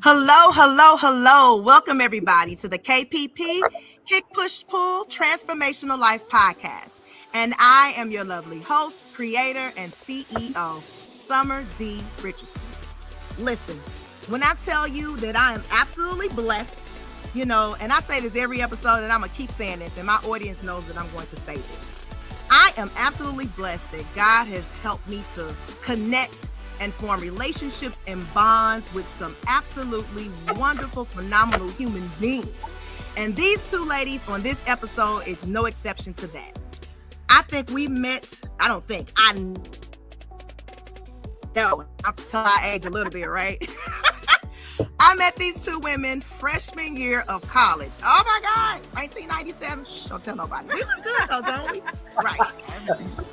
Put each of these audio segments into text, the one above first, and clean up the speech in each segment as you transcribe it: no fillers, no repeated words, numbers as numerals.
Hello, hello, hello. Welcome everybody to the KPP Kick Push Pull Transformational Life Podcast. And I am your lovely host, creator, and CEO, Summer D. Richardson. Listen, when I tell you that I am absolutely blessed, and I say this every episode and I'm going to keep saying this, and my audience knows that I'm going to say this. I am absolutely blessed that God has helped me to connect and form relationships and bonds with some absolutely wonderful, phenomenal human beings. And these two ladies on this episode is no exception to that. I think we met, I know, I'll tell I age a little bit, right? I met these two women freshman year of college. Oh my God, 1997. Shh, don't tell nobody. We look good though, don't we? Right.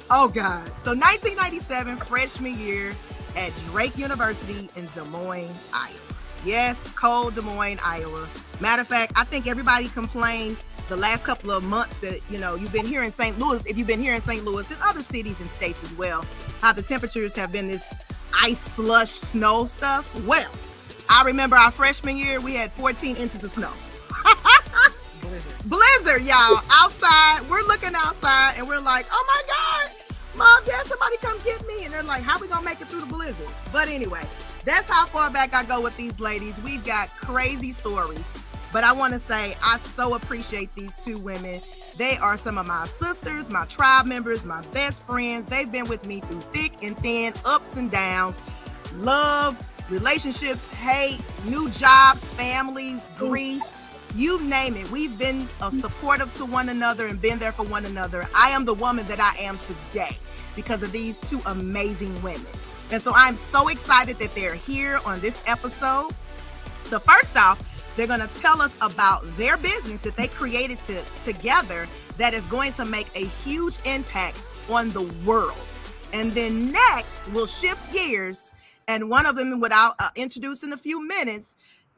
Oh God. So 1997, freshman year at Drake University in Des Moines, Iowa. Yes, cold Des Moines, Iowa. Matter of fact, I think everybody complained the last couple of months that, you've been here in St. Louis, if you've been here in St. Louis and other cities and states as well, how the temperatures have been this ice, slush, snow stuff. Well, I remember our freshman year, we had 14 inches of snow. Blizzard, y'all, outside. We're looking outside and we're like, oh my God, Mom, Dad, somebody come get me. And they're like, how we gonna make it through the blizzard? But anyway, that's how far back I go with these ladies. We've got crazy stories. But I want to say I so appreciate these two women. They are some of my sisters, my tribe members, my best friends. They've been with me through thick and thin, ups and downs, love, relationships, hate, new jobs, families, grief. You name it. We've been supportive to one another and been there for one another. I am the woman that I am today because of these two amazing women. And so I'm so excited that they're here on this episode. So first off, they're going to tell us about their business that they created together that is going to make a huge impact on the world. And then next, we'll shift gears. And one of them, without introduce in a few minutes,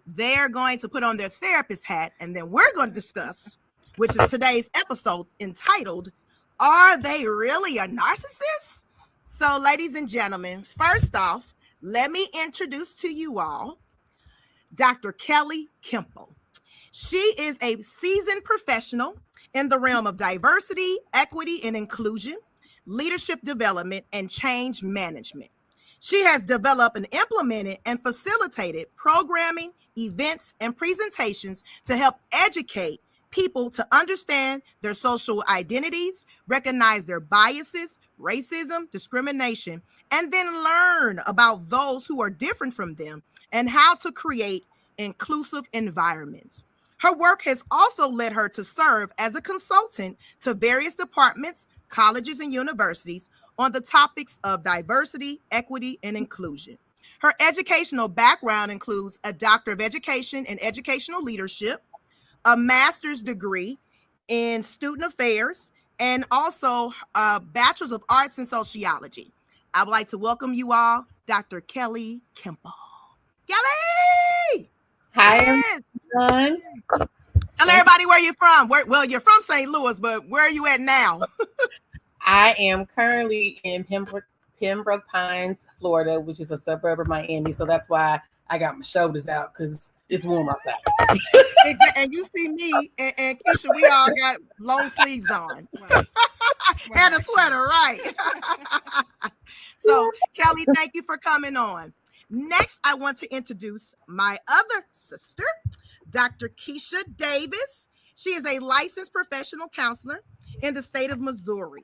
they're going to put on their therapist hat, and then we're going to discuss, which is today's episode entitled, Are They Really a Narcissist? So, ladies and gentlemen, first off, let me introduce to you all Dr. Kelly Kemple. She is a seasoned professional in the realm of diversity, equity, and inclusion, leadership development, and change management. She has developed and implemented and facilitated programming, events, and presentations to help educate people to understand their social identities, recognize their biases, racism, discrimination, and then learn about those who are different from them and how to create inclusive environments. Her work has also led her to serve as a consultant to various departments, colleges, and universities on the topics of diversity, equity, and inclusion. Her educational background includes a Doctor of Education in Educational Leadership, a master's degree in Student Affairs, and also a Bachelor's of Arts in Sociology. I would like to welcome you all, Dr. Kelly Kemple. Kelly! Hi, everyone. Tell everybody where you're from. Well, you're from St. Louis, but where are you at now? I am currently in Pembroke Pines, Florida, which is a suburb of Miami. So that's why I got my shoulders out, because it's warm outside. And you see me and Keisha, we all got long sleeves on. Right. And a sweater, right? So, Kelly, thank you for coming on. Next, I want to introduce my other sister, Dr. Keisha Davis. She is a licensed professional counselor in the state of Missouri.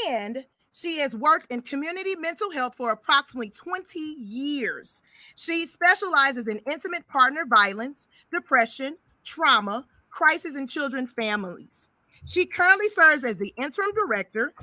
And she has worked in community mental health for approximately 20 years. She specializes in intimate partner violence, depression, trauma, crisis in children families. She currently serves as the interim director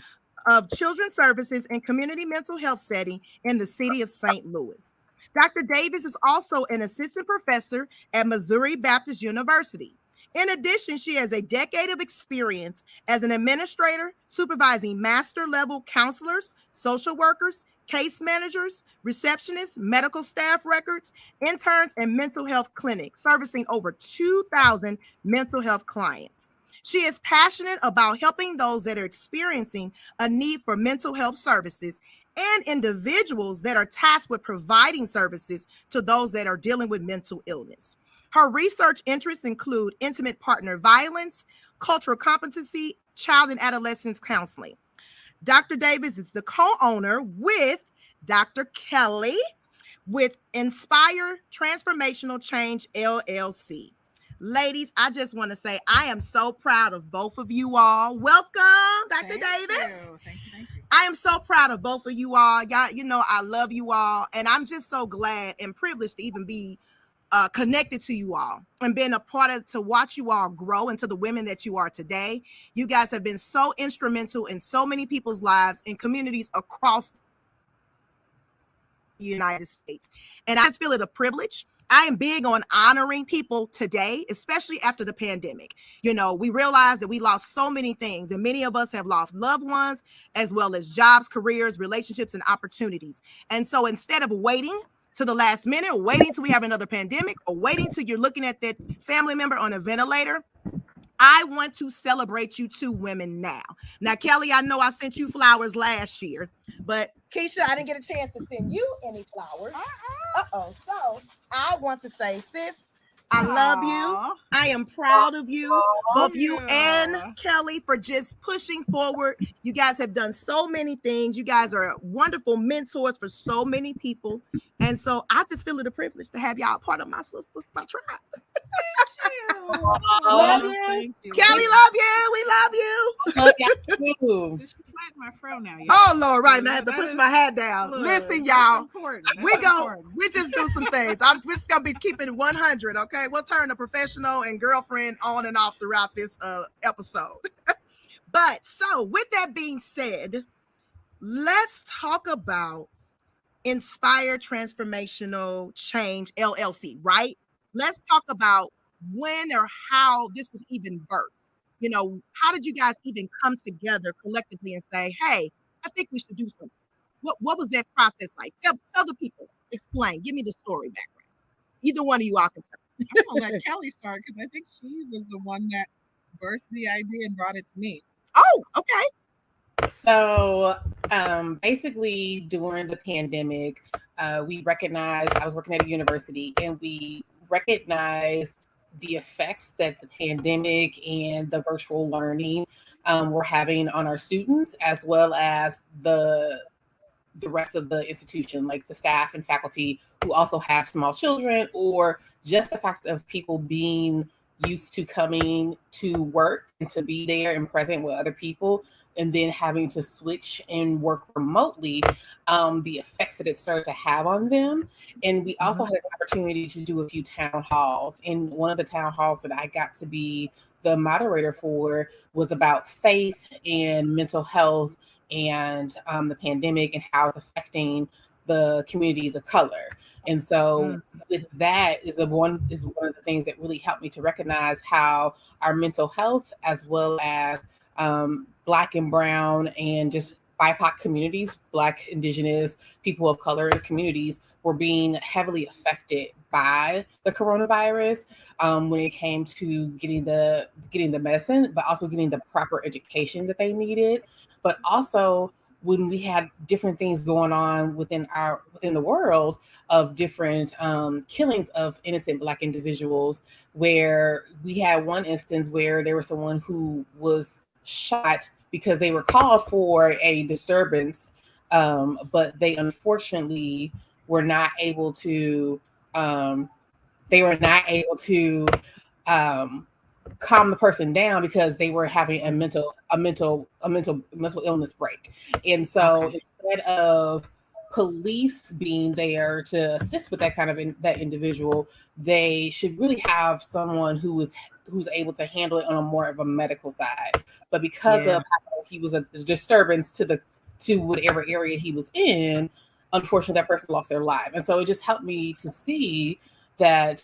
of Children's Services and Community Mental Health Setting in the city of St. Louis. Dr. Davis is also an assistant professor at Missouri Baptist University. In addition, she has a decade of experience as an administrator, supervising master-level counselors, social workers, case managers, receptionists, medical staff records, interns, and mental health clinics, servicing over 2,000 mental health clients. She is passionate about helping those that are experiencing a need for mental health services and individuals that are tasked with providing services to those that are dealing with mental illness. Her research interests include intimate partner violence, cultural competency, child and adolescence counseling. Dr. Davis is the co-owner with Dr. Kelly with Inspire Transformational Change LLC. Ladies, I just want to say I am so proud of both of you all. Welcome, Dr. Davis. Thank you. I am so proud of both of you all. Y'all, you know, I love you all. And I'm just so glad and privileged to even be connected to you all and been a part of, to watch you all grow into the women that you are today. You guys have been so instrumental in so many people's lives and communities across the United States. And I just feel it a privilege. I am big on honoring people today, especially after the pandemic. You know, we realize that we lost so many things, and many of us have lost loved ones, as well as jobs, careers, relationships, and opportunities. And so instead of waiting to the last minute, or waiting till we have another pandemic, or waiting till you're looking at that family member on a ventilator, I want to celebrate you two women now. Now, Kelly, I know I sent you flowers last year, but Keisha, I didn't get a chance to send you any flowers. So I want to say, sis, I love you. I am proud of you, both you and Kelly, for just pushing forward. You guys have done so many things. You guys are wonderful mentors for so many people. And so I just feel it a privilege to have y'all part of my sister, my tribe. Love you. Kelly, love you. We love you. She flat my fro now. Y'all. Oh Lord, right now I have to push my hat down. Look, listen, y'all. Important. We just do some things. We're just gonna be keeping 100. Okay, we'll turn the professional and girlfriend on and off throughout this episode. But so with that being said, let's talk about Inspire Transformational Change LLC, right? Let's talk about when or how this was even birthed. You know, how did you guys even come together collectively and say, hey, I think we should do something? What was that process like? Tell the people, explain, give me the story background. Either one of you all can start. I'm gonna let Kelly start because I think she was the one that birthed the idea and brought it to me. Oh, okay. So basically during the pandemic, we recognized, I was working at a university, and we recognized the effects that the pandemic and the virtual learning were having on our students, as well as the rest of the institution, like the staff and faculty who also have small children, or just the fact of people being used to coming to work and to be there and present with other people, and then having to switch and work remotely, the effects that it started to have on them. And we also had an opportunity to do a few town halls. And one of the town halls that I got to be the moderator for was about faith and mental health and the pandemic and how it's affecting the communities of color. And so with that is one of the things that really helped me to recognize how our mental health, as well as Black and Brown and just BIPOC communities, Black, Indigenous, people of color communities, were being heavily affected by the coronavirus when it came to getting the medicine, but also getting the proper education that they needed. But also when we had different things going on within the world of different killings of innocent Black individuals, where we had one instance where there was someone who was shot because they were called for a disturbance, but they unfortunately were not able to. They were not able to calm the person down because they were having a mental illness break. And so instead of police being there to assist with that kind of that individual, they should really have someone who's able to handle it on a more of a medical side. But because of how he was a disturbance to whatever area he was in, unfortunately that person lost their life. And so it just helped me to see that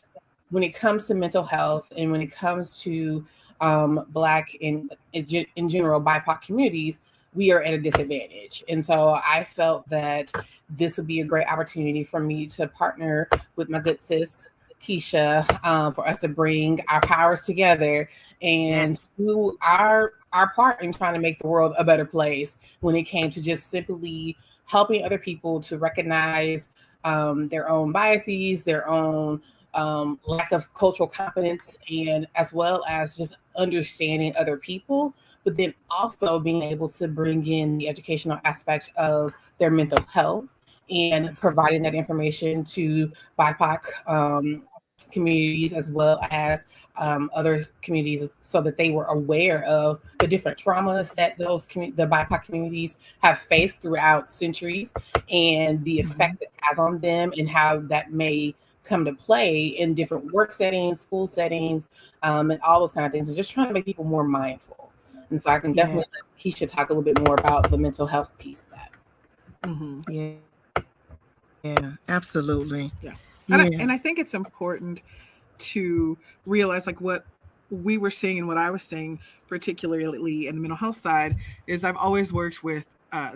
when it comes to mental health and when it comes to Black and in general BIPOC communities, we are at a disadvantage. And so I felt that this would be a great opportunity for me to partner with my good sis, Keisha, for us to bring our powers together and do our part in trying to make the world a better place when it came to just simply helping other people to recognize their own biases, their own lack of cultural competence, and as well as just understanding other people, but then also being able to bring in the educational aspect of their mental health and providing that information to BIPOC communities as well as other communities, so that they were aware of the different traumas that the BIPOC communities have faced throughout centuries and the effects it has on them, and how that may come to play in different work settings, school settings, and all those kind of things. And just trying to make people more mindful. And so I can definitely let Keisha talk a little bit more about the mental health piece of that. Yeah, absolutely. Yeah. And I think it's important to realize, like, what we were saying and what I was saying, particularly in the mental health side, is I've always worked with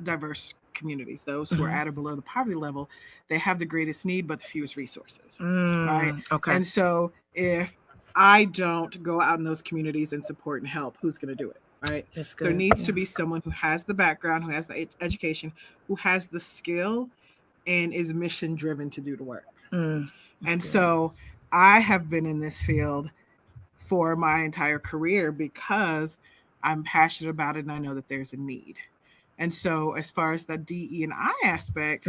diverse communities, those who are at or below the poverty level. They have the greatest need, but the fewest resources. Right. Okay. And so if I don't go out in those communities and support and help, who's going to do it? Right. That's good. There needs to be someone who has the background, who has the education, who has the skill, and is mission driven to do the work. And so I have been in this field for my entire career because I'm passionate about it and I know that there's a need. And so as far as the DE&I aspect,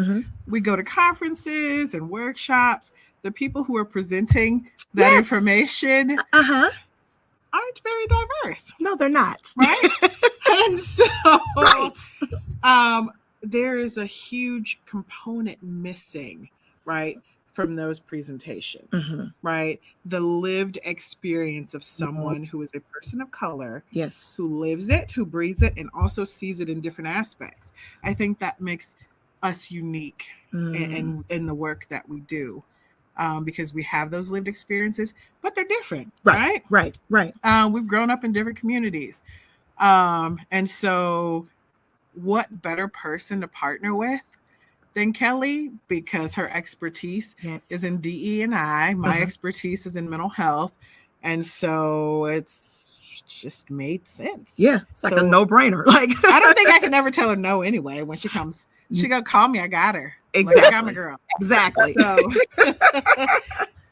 we go to conferences and workshops. The people who are presenting that information aren't very diverse. No, they're not. Right? And so there is a huge component missing, right, from those presentations, right? The lived experience of someone who is a person of color, who lives it, who breathes it, and also sees it in different aspects. I think that makes us unique in the work that we do, because we have those lived experiences, but they're different, right? Right. We've grown up in different communities. And so what better person to partner with than Kelly, because her expertise is in DE&I. My expertise is in mental health. And so it's just made sense. Yeah. It's like a no-brainer. Like, I don't think I can ever tell her no anyway. When she comes, she gonna call me. I got her. Exactly. Like, I'm a girl. Exactly. So,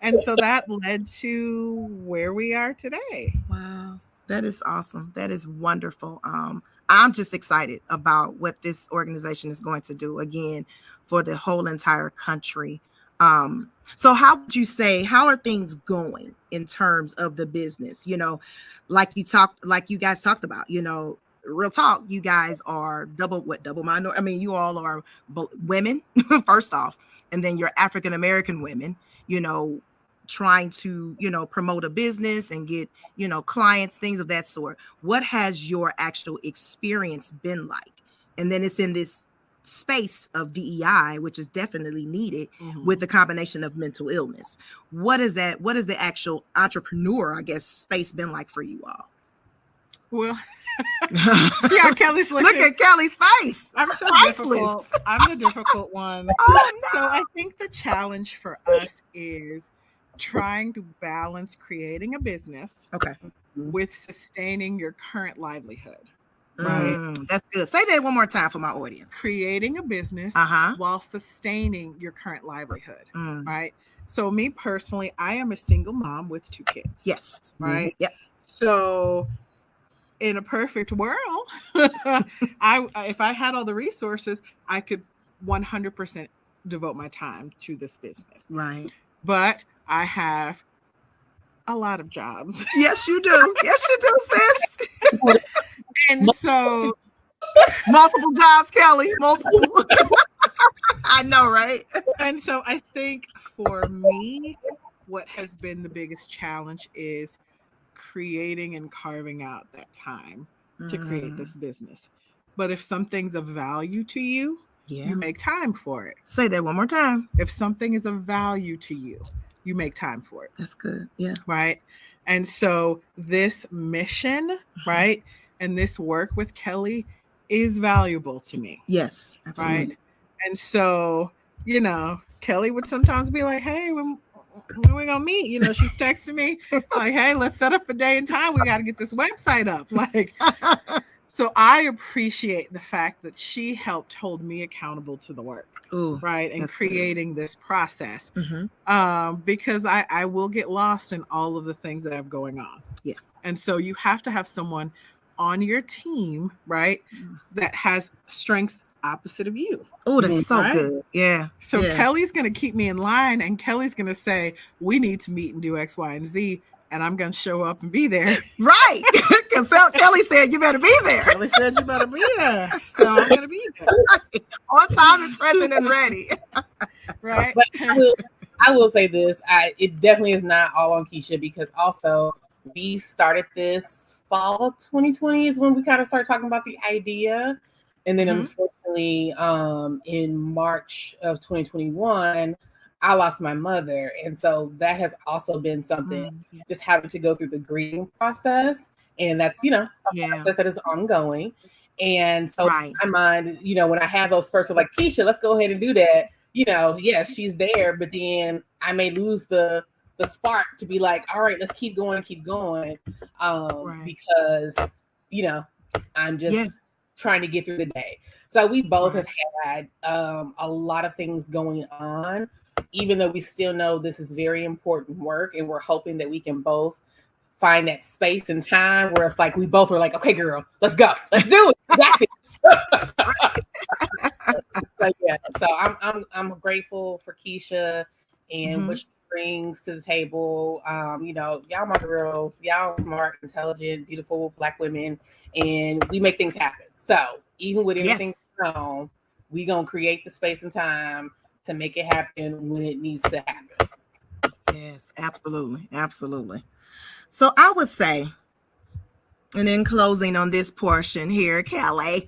and so that led to where we are today. Wow. That is awesome. That is wonderful. I'm just excited about what this organization is going to do, again, for the whole entire country. So how would you say, how are things going in terms of the business? You know, like you guys talked about, you know, real talk, you guys are double minority. I mean, you all are women, first off, and then you're African-American women, you know, trying to, you know, promote a business and get, you know, clients, things of that sort. What has your actual experience been like? And then it's in this space of DEI, which is definitely needed with the combination of mental illness. What is that? What is the actual entrepreneur, I guess, space been like for you all? Well, see how Kelly's looking. Look at Kelly's face. I'm so difficult. I'm the difficult one. Oh, no. So I think the challenge for us is trying to balance creating a business with sustaining your current livelihood. Right. That's good. Say that one more time for my audience. Creating a business while sustaining your current livelihood. Right. So me personally, I am a single mom with 2 kids. Yes. Right. Yep. So in a perfect world, if I had all the resources, I could 100% devote my time to this business. Right. But I have a lot of jobs. Yes, you do. Yes, you do, sis. And so multiple jobs, Kelly, multiple. I know, right? And so I think for me, what has been the biggest challenge is creating and carving out that time to create this business. But if something's of value to you, you make time for it. Say that one more time. If something is of value to you, you make time for it. That's good. Yeah. Right. And so this mission, right, and this work with Kelly is valuable to me. Yes. Absolutely. Right. And so, you know, Kelly would sometimes be like, hey, when we gonna meet? You know, she's texting me like, hey, let's set up a day and time. We got to get this website up. Like, So I appreciate the fact that she helped hold me accountable to the work. Ooh, right, and that's creating this process, Mm-hmm. because I will get lost in all of the things that I have going on. Yeah. And so you have to have someone on your team, right, that has strengths opposite of you. Oh, that's so Right? good. Yeah. So yeah. Kelly's going to keep me in line, and Kelly's going to say, we need to meet and do X, Y, and Z. And I'm going to show up and be there. Right. Because Kelly said, you better be there. Kelly said, you better be there. So I'm going to be there. On time and present and ready. Right. But I will say this. It definitely is not all on Keisha, because also we started this fall 2020 is when we kind of started talking about the idea. And then unfortunately, in March of 2021, I lost my mother. And so that has also been something, just having to go through the grieving process. And that's, a process that is ongoing. And so in my mind, when I have those first of like, Keisha, let's go ahead and do that. Yes, she's there, but then I may lose the spark to be like, all right, let's keep going. Because, I'm just trying to get through the day. So we both have had a lot of things going on, even though we still know this is very important work, and we're hoping that we can both find that space and time where it's like we both are like, okay, girl, let's go, let's do it. Exactly. So I'm grateful for Keisha and what she brings to the table. Y'all my girls, y'all smart, intelligent, beautiful Black women, and we make things happen. So even with everything going on, we gonna create the space and time to make it happen when it needs to happen. Yes, absolutely. So I would say, and in closing on this portion here, Kelly,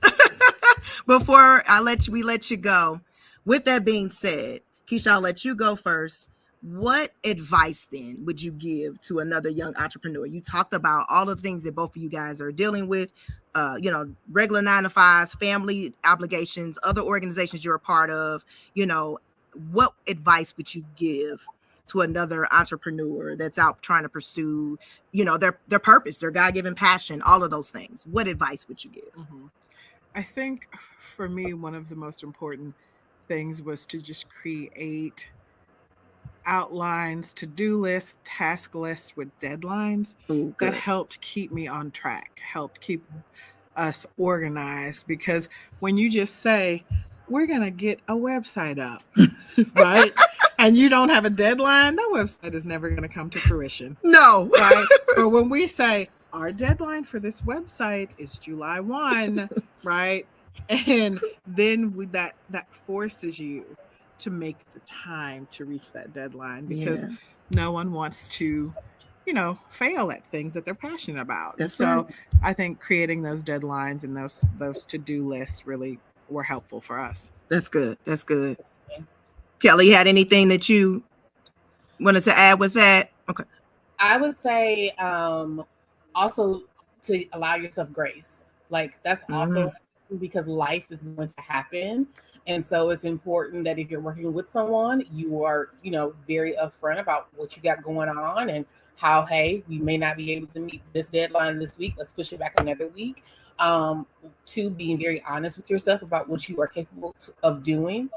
before we let you go, with that being said, Keisha, I'll let you go first. What advice then would you give to another young entrepreneur? You talked about all the things that both of you guys are dealing with, regular 9-to-5s, family obligations, other organizations you're a part of. What advice would you give to another entrepreneur that's out trying to pursue, their purpose, their God-given passion, all of those things? What advice would you give? I think for me, one of the most important things was to just create outlines, to-do lists, task lists with deadlines that helped keep me on track, helped keep us organized. Because when you just say, we're going to get a website up, right? And you don't have a deadline, that website is never going to come to fruition. No. Right? But when we say, our deadline for this website is July 1, right? And then that forces you to make the time to reach that deadline, because no one wants to, fail at things that they're passionate about. So I think creating those deadlines and those to-do lists really were helpful for us. That's good. Kelly, you had anything that you wanted to add with that? Okay. I would say also to allow yourself grace. Like that's also because life is going to happen. And so it's important that if you're working with someone, you are, very upfront about what you got going on and how, hey, we may not be able to meet this deadline this week. Let's push it back another week. 2, being very honest with yourself about what you are capable of doing.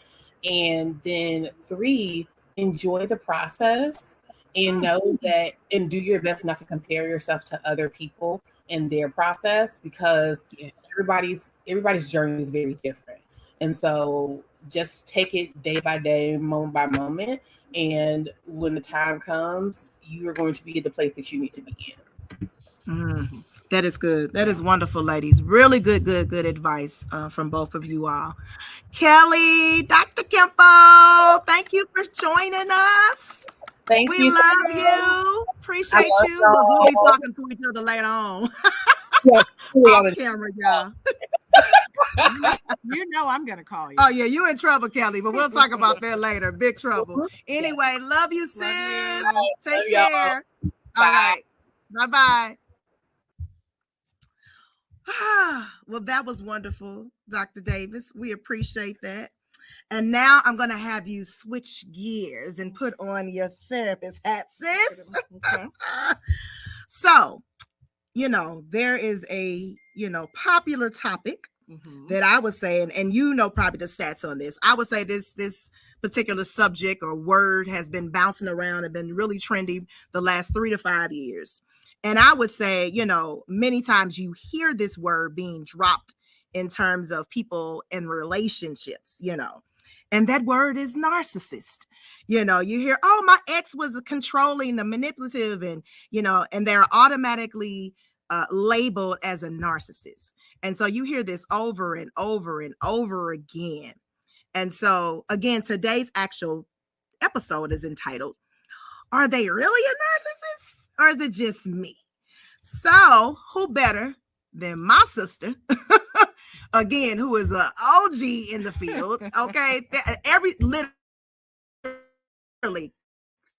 And then 3, enjoy the process and know that, and do your best not to compare yourself to other people in their process, because everybody's journey is very different. And so just take it day by day, moment by moment. And when the time comes, you are going to be at the place that you need to be in. That is good. That is wonderful, ladies. Really good advice from both of you all. Kelly, Dr. Kempo, thank you for joining us. Thank you. We love you. Appreciate you. We'll be talking to each other later on. Off camera, y'all. I'm gonna call you. Oh yeah, you in trouble, Kelly, but we'll talk about that later. Big trouble. Anyway, love you, sis. Take care. All right. Bye-bye. Well, that was wonderful, Dr. Davis. We appreciate that. And now I'm going to have you switch gears and put on your therapist hat, sis. Okay. So, there is a popular topic that I would say, and probably the stats on this, I would say this particular subject or word has been bouncing around and been really trendy the last 3 to 5 years. And I would say, many times you hear this word being dropped in terms of people in relationships, and that word is narcissist. You hear, oh, my ex was controlling and manipulative, and they're automatically labeled as a narcissist. And so you hear this over and over and over again. And so, again, today's actual episode is entitled, Are They Really a Narcissist? Or is it just me? So, who better than my sister, again, who is an OG in the field, okay? Literally,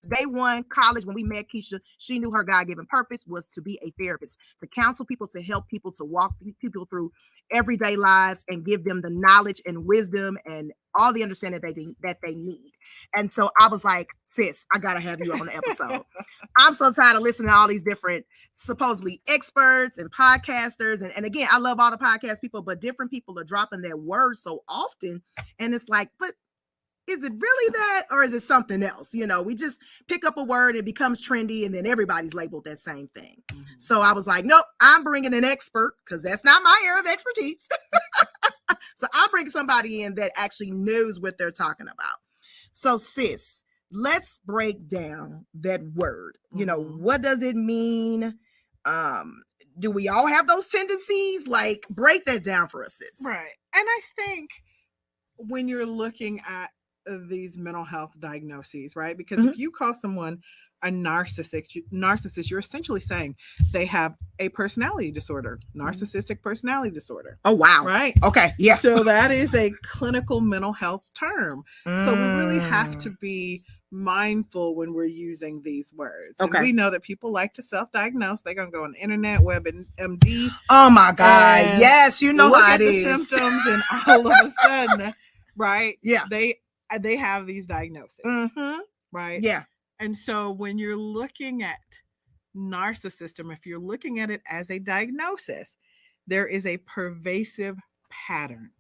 day one, college, when we met Keisha, she knew her God-given purpose was to be a therapist, to counsel people, to help people, to walk people through everyday lives and give them the knowledge and wisdom and all the understanding that they need. And so I was like, sis, I got to have you on the episode. I'm so tired of listening to all these different supposedly experts and podcasters. And again, I love all the podcast people, but different people are dropping their words so often. And it's like, but is it really that, or is it something else? We just pick up a word, it becomes trendy, and then everybody's labeled that same thing. So I was like, nope, I'm bringing an expert, because that's not my area of expertise. So I'm bringing somebody in that actually knows what they're talking about. So sis, let's break down that word. What does it mean? Do we all have those tendencies? Like, break that down for us, sis. Right. And I think when you're looking at these mental health diagnoses, right? Because if you call someone a narcissist, you're essentially saying they have a personality disorder, narcissistic personality disorder. Oh, wow. Right? Okay. Yeah. So that is a clinical mental health term. So we really have to be mindful when we're using these words. Okay. And we know that people like to self-diagnose. They're going to go on the internet, WebMD. Oh my God. Yes. Look how at it the is. symptoms, and all of a sudden, right? Yeah. They have these diagnoses, right? Yeah. And so when you're looking at narcissism, if you're looking at it as a diagnosis, there is a pervasive pattern,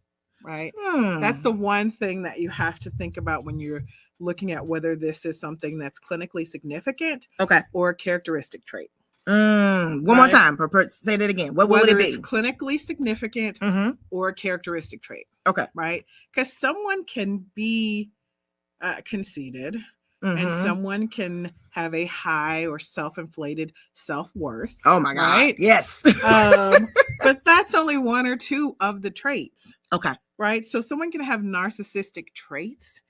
right? That's the one thing that you have to think about when you're looking at whether this is something that's clinically significant, or a characteristic trait. One more time. Say that again. What will it be? It's clinically significant or a characteristic trait. Okay. Right? Because someone can be conceited, and someone can have a high or self-inflated self-worth. Oh my God. Right? Yes. But that's only one or two of the traits. Okay. Right? So someone can have narcissistic traits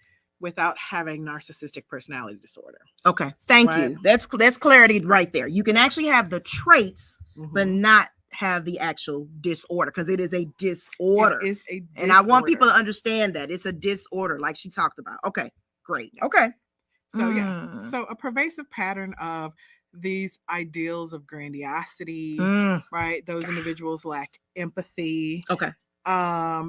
without having narcissistic personality disorder. Okay. Thank you. That's clarity right there. You can actually have the traits, but not have the actual disorder, because it is a disorder. It is a disorder. And I want people to understand that it's a disorder, like she talked about. Okay. Great. Okay. So yeah. So a pervasive pattern of these ideals of grandiosity, right? Those individuals lack empathy. Okay.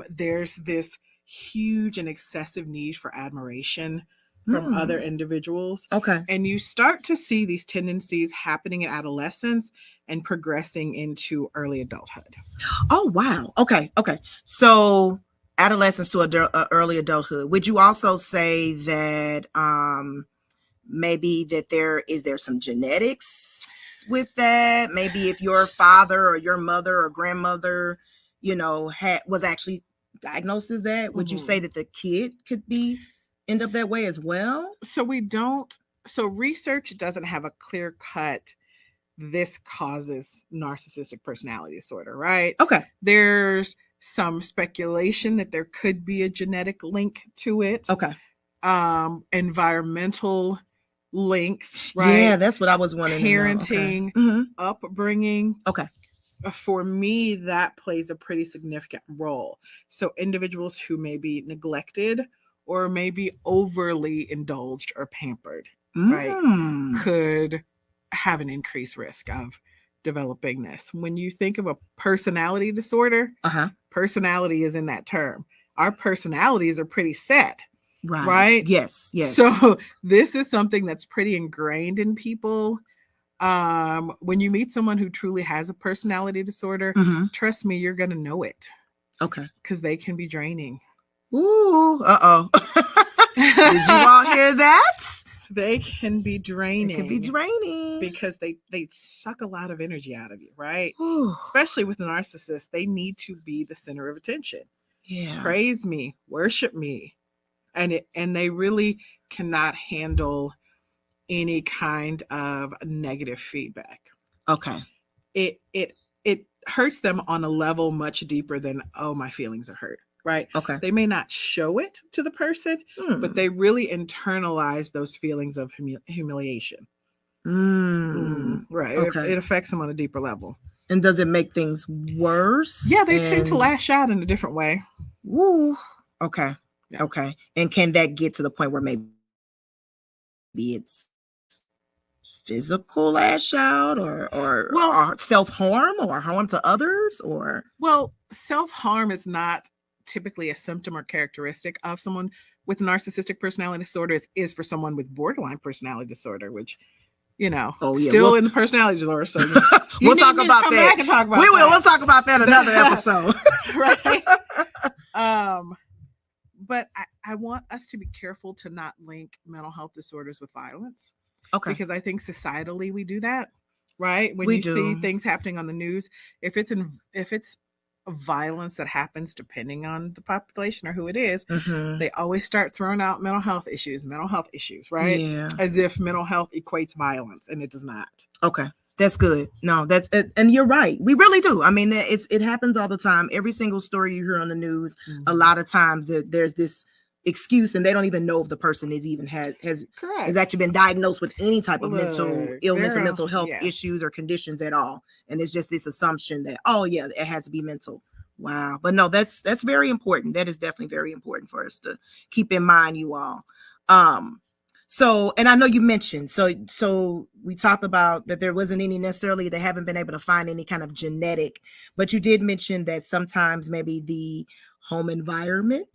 There's this huge and excessive need for admiration from other individuals. Okay. And you start to see these tendencies happening in adolescence and progressing into early adulthood. Oh, wow. Okay. Okay. So adolescence to early adulthood. Would you also say that maybe that there some genetics with that? Maybe if your father or your mother or grandmother, was actually diagnosed as that, would you say that the kid could end up that way as well? So research doesn't have a clear cut, this causes narcissistic personality disorder, right? Okay. There's some speculation that there could be a genetic link to it. Okay. Environmental links, right? Yeah, that's what I was wondering. Parenting, upbringing. Okay. For me, that plays a pretty significant role. So individuals who may be neglected or maybe overly indulged or pampered, right, could have an increased risk of developing this. When you think of a personality disorder, personality is in that term. Our personalities are pretty set. Right? Yes. Yes. So this is something that's pretty ingrained in people. When you meet someone who truly has a personality disorder, trust me, you're going to know it. Okay. Because they can be draining. Ooh, uh-oh. Did you all hear that? They can be draining. It can be draining. Because they suck a lot of energy out of you, right? Ooh. Especially with narcissists, they need to be the center of attention. Yeah. Praise me, worship me. And they really cannot handle any kind of negative feedback. Okay. It hurts them on a level much deeper than, oh, my feelings are hurt, right? Okay. They may not show it to the person, but they really internalize those feelings of humiliation. Right. Okay. It affects them on a deeper level. And does it make things worse? Yeah, they tend to lash out in a different way. Woo. Okay. Yeah. Okay. And can that get to the point where maybe it's physical lash out or self-harm or harm to others? Or self-harm is not typically a symptom or characteristic of someone with narcissistic personality disorder. It is for someone with borderline personality disorder, which, in the personality disorder. So we'll talk about that. We'll talk about that another episode. Right. But I want us to be careful to not link mental health disorders with violence. Okay. Because I think societally we do that, right? When you see things happening on the news, if it's violence that happens depending on the population or who it is, they always start throwing out mental health issues, right? Yeah. As if mental health equates violence, and it does not. Okay. That's good. No, that's it. And you're right. We really do. I mean, it happens all the time. Every single story you hear on the news, a lot of times there's this excuse, and they don't even know if the person has actually been diagnosed with any type of mental illness or mental health issues or conditions at all. And it's just this assumption that, it has to be mental. Wow. But no, that's very important. That is definitely very important for us to keep in mind, you all. So, and I know you mentioned, so we talked about that there wasn't any necessarily, they haven't been able to find any kind of genetic, but you did mention that sometimes maybe the home environment.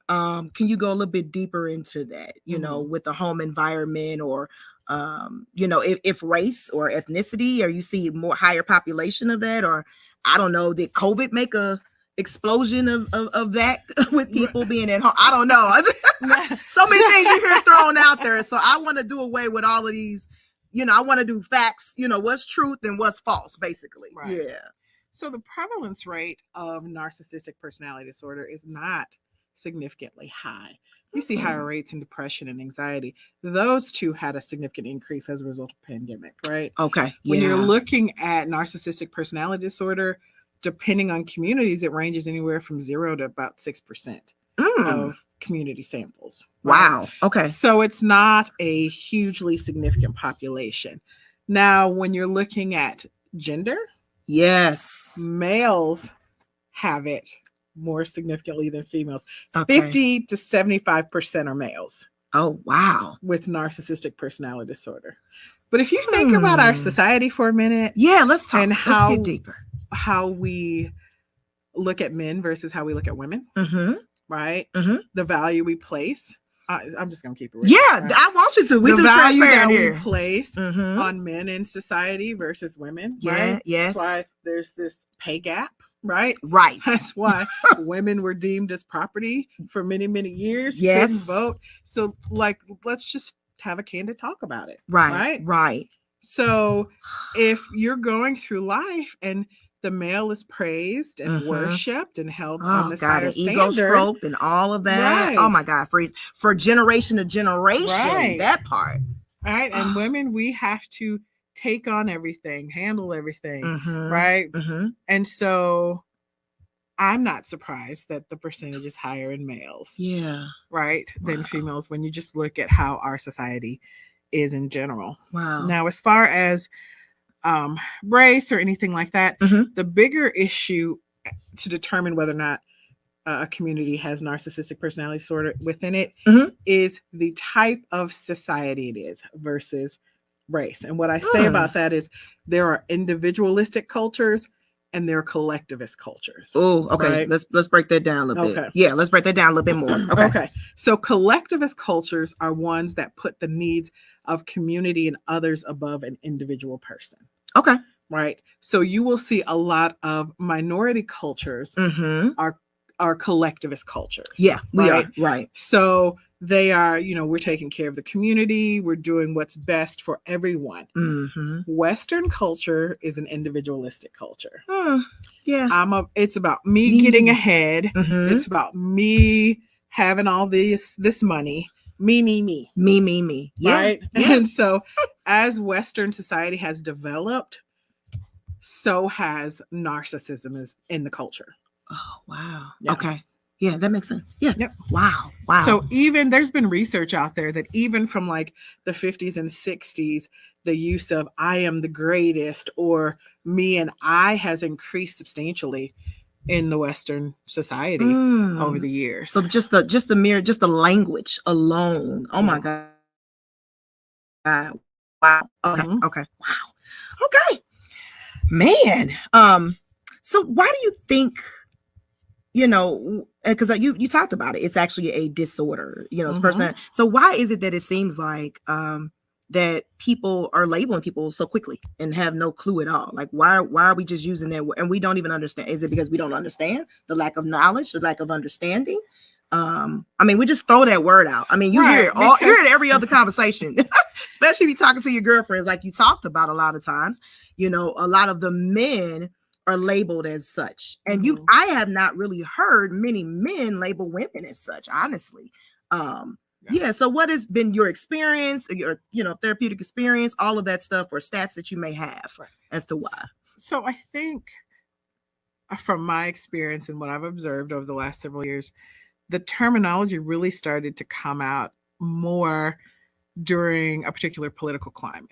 Can you go a little bit deeper into that, with the home environment or, if race or ethnicity, or you see more higher population of that, or I don't know, did COVID make a explosion of that with people being at home? I don't know. So many things you hear thrown out there. So I want to do away with all of these, I want to do facts, what's truth and what's false, basically. Right. Yeah. So the prevalence rate of narcissistic personality disorder is not significantly high. You see higher rates in depression and anxiety. Those two had a significant increase as a result of pandemic, right? Okay. When you're looking at narcissistic personality disorder, depending on communities, it ranges anywhere from 0 to about 6% of community samples. Right? Wow. Okay. So it's not a hugely significant population. Now, when you're looking at gender, yes, males have it more significantly than females. Okay. 50 to 75% are males. Oh, wow. With narcissistic personality disorder. But if you think about our society for a minute. Yeah, let's talk. And let's get deeper. How we look at men versus how we look at women. Right? The value we place. I'm just going to keep it real. Yeah, right? I want you to. We do value that here. We place on men in society versus women. Yeah, right? Yes. That's why there's this pay gap. Right. That's why women were deemed as property for many, many years. Yes. Couldn't vote. So, let's just have a candid talk about it. Right. So, if you're going through life and the male is praised and worshipped and held on this higher standard, ego stroked and all of that. Right. Oh my God, for generation to generation, that part. Right. And women, we have to take on everything, handle everything, right? And so I'm not surprised that the percentage is higher in males. Yeah. Right. Than females when you just look at how our society is in general. Wow. Now, as far as race or anything like that, the bigger issue to determine whether or not a community has narcissistic personality disorder within it is the type of society it is versus race. And what I say about that is there are individualistic cultures and there are collectivist cultures. Oh, okay. Right? Let's break that down a little bit. Okay. Yeah, let's break that down a little bit more. Okay. Okay. So collectivist cultures are ones that put the needs of community and others above an individual person. Okay. Right. So you will see a lot of minority cultures Mm-hmm. are collectivist cultures. Yeah, we right? are. Right. So they are, we're taking care of the community. We're doing what's best for everyone. Mm-hmm. Western culture is an individualistic culture. Yeah. It's about me getting ahead. Mm-hmm. It's about me having all this money. Me. Yeah. Right. Yeah. And so as Western society has developed, so has narcissism is in the culture. Oh, wow. Yeah. Okay. Yeah, that makes sense. Yeah. Yep. Wow. So even there's been research out there that even from like the 50s and 60s, the use of I am the greatest or me and I has increased substantially in the Western society over the years. So just the language alone. Oh my God. Wow. Okay. Mhm. Okay. Wow. Okay. Man. So why do you think, because you talked about it, it's actually a disorder, it's personal. So why is it that it seems like that people are labeling people so quickly and have no clue at all? Like, why are we just using that and we don't even understand? Is it because we don't understand, the lack of knowledge, the lack of understanding? We just throw that word out. You hear it all, hear it in every other conversation, especially if you're talking to your girlfriends, like you talked about a lot of times. A lot of the men are labeled as such, and I have not really heard many men label women as such, honestly. Yeah. So what has been your experience, your therapeutic experience, all of that stuff, or stats that you may have as to why? So I think from my experience and what I've observed over the last several years, the terminology really started to come out more during a particular political climate.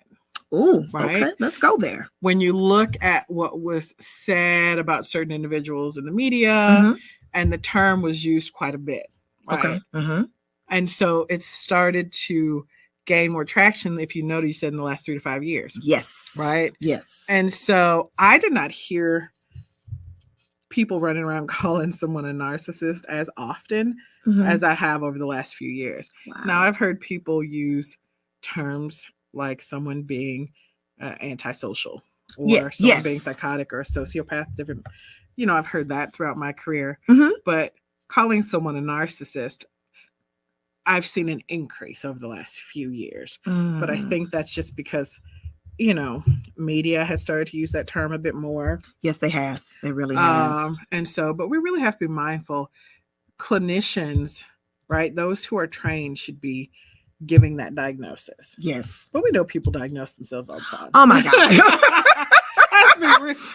Oh, right. Okay. Let's go there. When you look at what was said about certain individuals in the media, and the term was used quite a bit. Right? Okay. And so it started to gain more traction, if you notice, you said in the last 3 to 5 years. Yes. Right? Yes. And so I did not hear people running around calling someone a narcissist as often as I have over the last few years. Wow. Now I've heard people use terms like someone being antisocial or someone being psychotic or a sociopath. Different, I've heard that throughout my career. But calling someone a narcissist, I've seen an increase over the last few years. But I think that's just because, media has started to use that term a bit more. Yes, they have. They really have. But we really have to be mindful. Clinicians, right? Those who are trained should be giving that diagnosis. Yes. But we know people diagnose themselves all the time. Oh my God.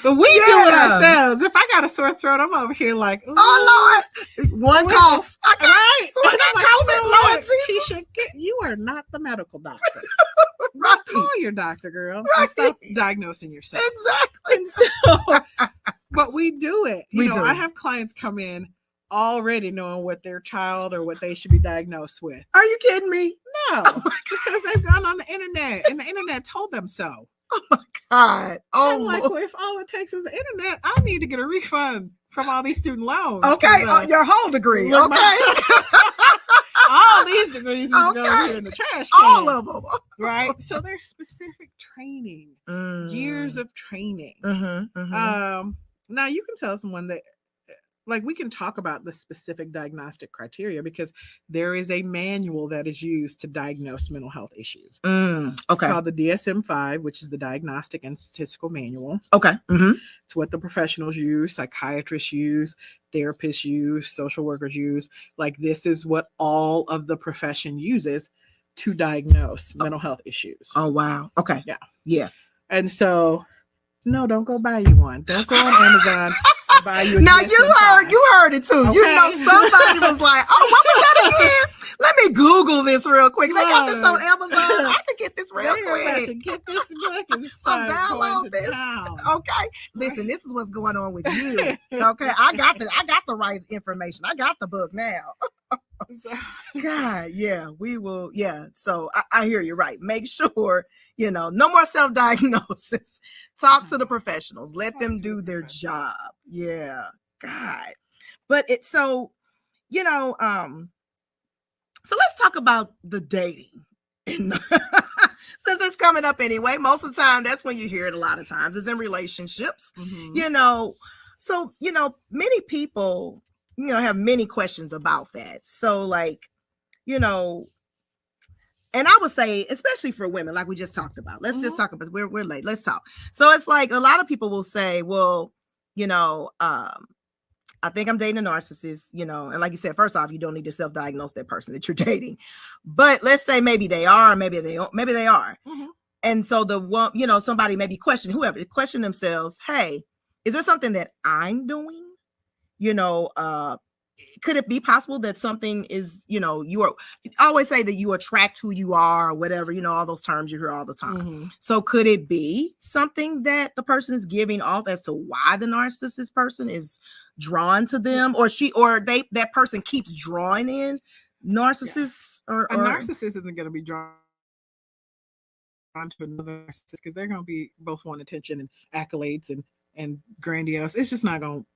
But we do it ourselves. If I got a sore throat, I'm over here like, oh Lord, one cough. Right. So I got COVID, Lord Jesus. Keisha, you are not the medical doctor. Right. Call your doctor, girl. Right. And stop diagnosing yourself. Exactly. And so, but we do it. We do. I have clients come in already knowing what their child or what they should be diagnosed with. Are you kidding me? No, because they've gone on the internet and the internet told them so. Oh my God. Oh, I'm like, well, if all it takes is the internet, I need to get a refund from all these student loans. Okay, your whole degree. Okay. All these degrees need to go here in the trash can. All of them. Right? So there's specific training, years of training. Now you can tell someone that, we can talk about the specific diagnostic criteria because there is a manual that is used to diagnose mental health issues. It's called the DSM-5, which is the Diagnostic and Statistical Manual. Okay. It's what the professionals use, psychiatrists use, therapists use, social workers use. This is what all of the profession uses to diagnose mental health issues. Oh, wow. Okay. Yeah. And so, no, don't go buy you one. Don't go on Amazon. Now you heard it too. Okay. Somebody was like, "Oh, what was that again? Let me Google this real quick. They got this on Amazon. I can get this real quick. To get this book and start going to town." Okay, listen, this is what's going on with you. Okay, I got the right information. I got the book now. So, God, yeah, we will. Yeah. So I hear you, right. Make sure, no more self-diagnosis. Talk to the professionals. Let them do their job. Yeah. God. But so let's talk about the dating. And since it's coming up anyway, most of the time, that's when you hear it a lot of times, is in relationships, So, many people, have many questions about that. So like, and I would say, especially for women, like we just talked about, let's just talk about, we're late. Let's talk. So it's like, a lot of people will say, well, I think I'm dating a narcissist, and like you said, first off, you don't need to self-diagnose that person that you're dating. But let's say maybe they are, maybe they don't, maybe they are. And so the one, somebody maybe question themselves, hey, is there something that I'm doing? Could it be possible that something is, you always say that you attract who you are or whatever, all those terms you hear all the time. So could it be something that the person is giving off as to why the narcissist person is drawn to them, or that person keeps drawing in narcissists? Or a narcissist isn't going to be drawn to another narcissist because they're going to be both want attention and accolades and grandiose. It's just not going to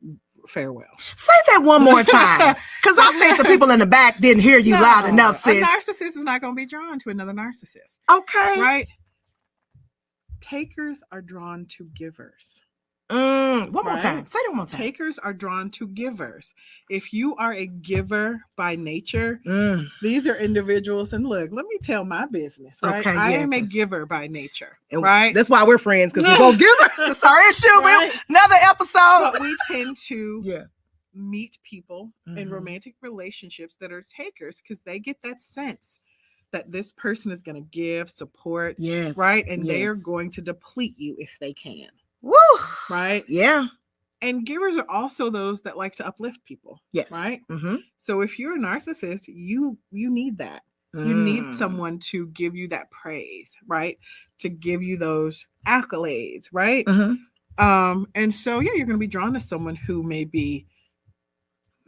fare well. Say that one more time, because I think the people in the back didn't hear you loud enough, sis. A narcissist is not going to be drawn to another narcissist. Okay. Right? Takers are drawn to givers. One more time. Say that one more time. Takers are drawn to givers. If you are a giver by nature, these are individuals. And look, let me tell my business, right? Okay, I am a giver by nature, and right? That's why we're friends, because we're both givers. It's our issue. Right? Another episode. But we tend to meet people in romantic relationships that are takers because they get that sense that this person is going to give support, right? And they are going to deplete you if they can. Woo! Right? Yeah. And givers are also those that like to uplift people. Yes. Right? So if you're a narcissist, you need that. You need someone to give you that praise, right? To give you those accolades, right? And so you're going to be drawn to someone who may be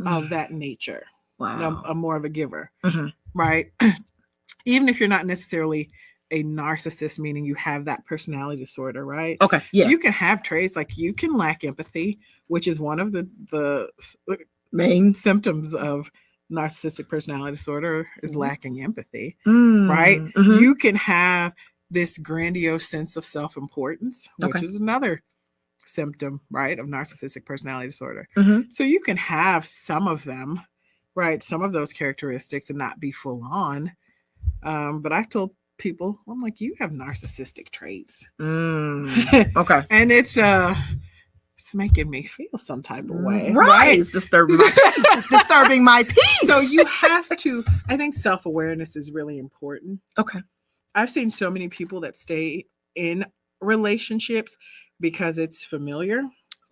of that nature. Wow. A more of a giver, right? Even if you're not necessarily a narcissist, meaning you have that personality disorder, right? Okay. Yeah. You can have traits like you can lack empathy, which is one of the main symptoms of narcissistic personality disorder is lacking empathy, right? You can have this grandiose sense of self-importance, which is another symptom, right, of narcissistic personality disorder. So you can have some of them, right, some of those characteristics and not be full on. But I've told people, I'm like, you have narcissistic traits. Okay. And it's making me feel some type of way. Right. It's disturbing my peace. It's disturbing my peace. So you have to, I think self-awareness is really important. Okay. I've seen so many people that stay in relationships because it's familiar.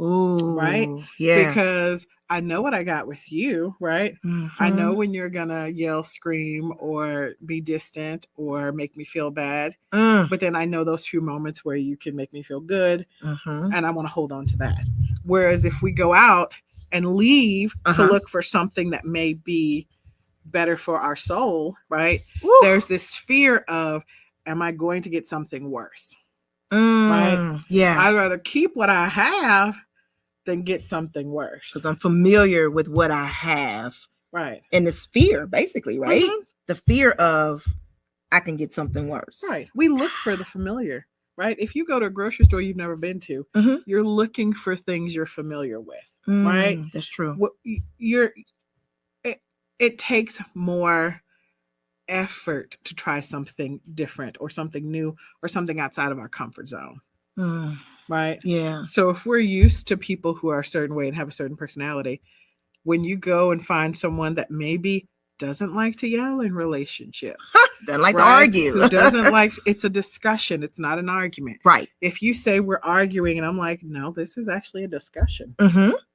Ooh, right? Yeah. Because I know what I got with you, right? I know when you're gonna yell, scream, or be distant or make me feel bad. But then I know those few moments where you can make me feel good, and I want to hold on to that. Whereas if we go out and leave to look for something that may be better for our soul, right? There's this fear of, am I going to get something worse? Right? Yeah. I'd rather keep what I have than get something worse. Because I'm familiar with what I have. Right. And it's fear, basically, right? The fear of I can get something worse. Right. We look for the familiar, right? If you go to a grocery store you've never been to, you're looking for things you're familiar with, right? That's true. It takes more effort to try something different or something new or something outside of our comfort zone. Right? Yeah. So if we're used to people who are a certain way and have a certain personality, when you go and find someone that maybe doesn't like to yell in relationships, doesn't like to argue, who doesn't like, it's a discussion, it's not an argument. Right. If you say we're arguing and I'm like, no, this is actually a discussion.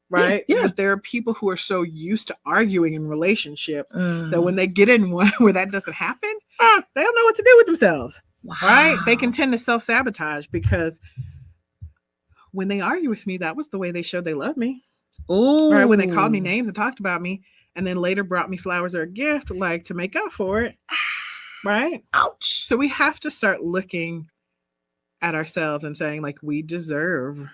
Right? Yeah. But there are people who are so used to arguing in relationships that when they get in one where that doesn't happen, they don't know what to do with themselves. Wow. Right? They can tend to self-sabotage because when they argue with me, that was the way they showed they love me. Oh, right? When they called me names and talked about me, and then later brought me flowers or a gift, like to make up for it. Right? Ouch. So we have to start looking at ourselves and saying, like, we deserve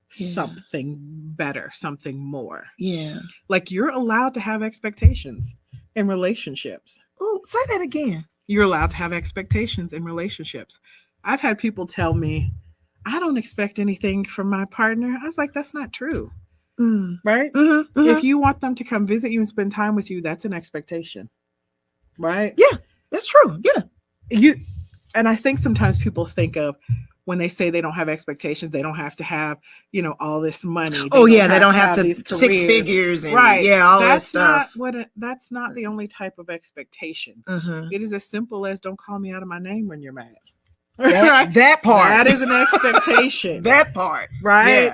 something better, something more. Yeah. Like, you're allowed to have expectations in relationships. Oh, say that again. You're allowed to have expectations in relationships. I've had people tell me, I don't expect anything from my partner. I was like, that's not true. Right? If you want them to come visit you and spend time with you, that's an expectation. Right? Yeah, that's true. Yeah. And I think sometimes people think of, when they say they don't have expectations, they don't have to have, all this money. They don't have to these 6 careers. figures and right. all that's that stuff. That's not the only type of expectation. Mm-hmm. It is as simple as don't call me out of my name when you're mad. That part. That is an expectation. That part. Right?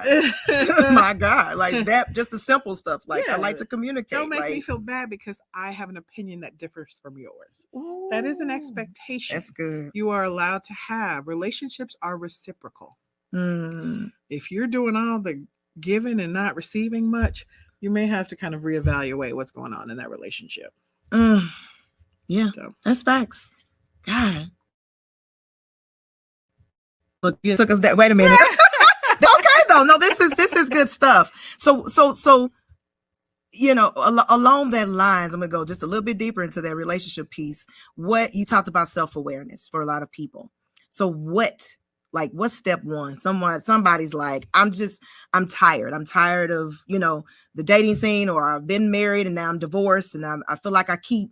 Yeah. My God. Like that, just the simple stuff. Like, I like to communicate. Don't make me feel bad because I have an opinion that differs from yours. Ooh, that is an expectation. That's good. You are allowed to have. Relationships are reciprocal. Mm. If you're doing all the giving and not receiving much, you may have to kind of reevaluate what's going on in that relationship. Yeah, so that's facts. God. Look, you took us that. Wait a minute. Okay, though. No, this is good stuff. So, along that lines, I'm gonna go just a little bit deeper into that relationship piece. What you talked about, self-awareness for a lot of people. So, what's step one? Somebody's like, I'm tired. I'm tired of the dating scene, or I've been married and now I'm divorced, and I feel like I keep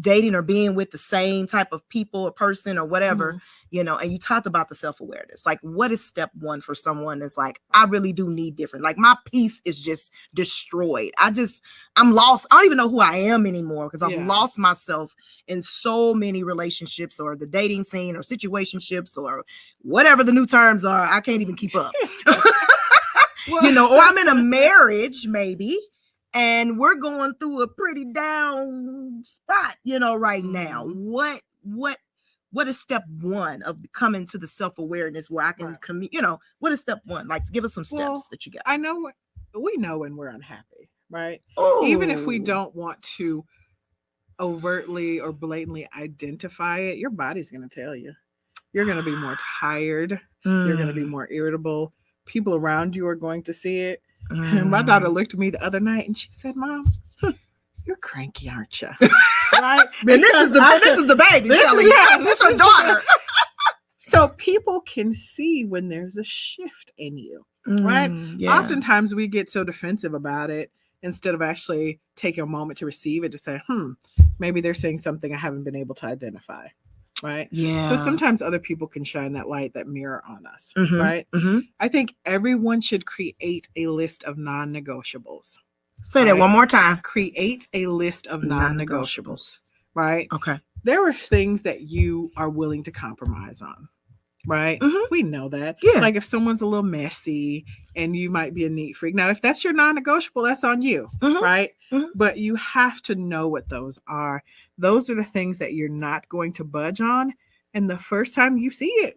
dating or being with the same type of people or person or whatever, and you talked about the self-awareness. Like, what is step one for someone that's like, I really do need different, like my peace is just destroyed. I'm lost. I don't even know who I am anymore because I've lost myself in so many relationships or the dating scene or situationships or whatever the new terms are. I can't even keep up. Or I'm in a marriage maybe, and we're going through a pretty down spot, right now. What is step one of coming to the self-awareness where I can what is step one? Like, give us some steps that you got. I know we know when we're unhappy, right? Ooh. Even if we don't want to overtly or blatantly identify it, your body's going to tell you. You're going to be more tired. You're going to be more irritable. People around you are going to see it. My daughter looked at me the other night and she said, Mom, you're cranky, aren't you? Right? And this is the baby. This is her daughter. So people can see when there's a shift in you, right? Yeah. Oftentimes we get so defensive about it instead of actually taking a moment to receive it, to say, maybe they're saying something I haven't been able to identify. Right. Yeah. So sometimes other people can shine that light, that mirror on us. Right. I think everyone should create a list of non-negotiables. Say that one more time. Create a list of non-negotiables. Right. Okay. There are things that you are willing to compromise on. Right. We know that. Yeah. Like if someone's a little messy and you might be a neat freak. Now, if that's your non-negotiable, that's on you. Right. But you have to know what those are. Those are the things that you're not going to budge on. And the first time you see it,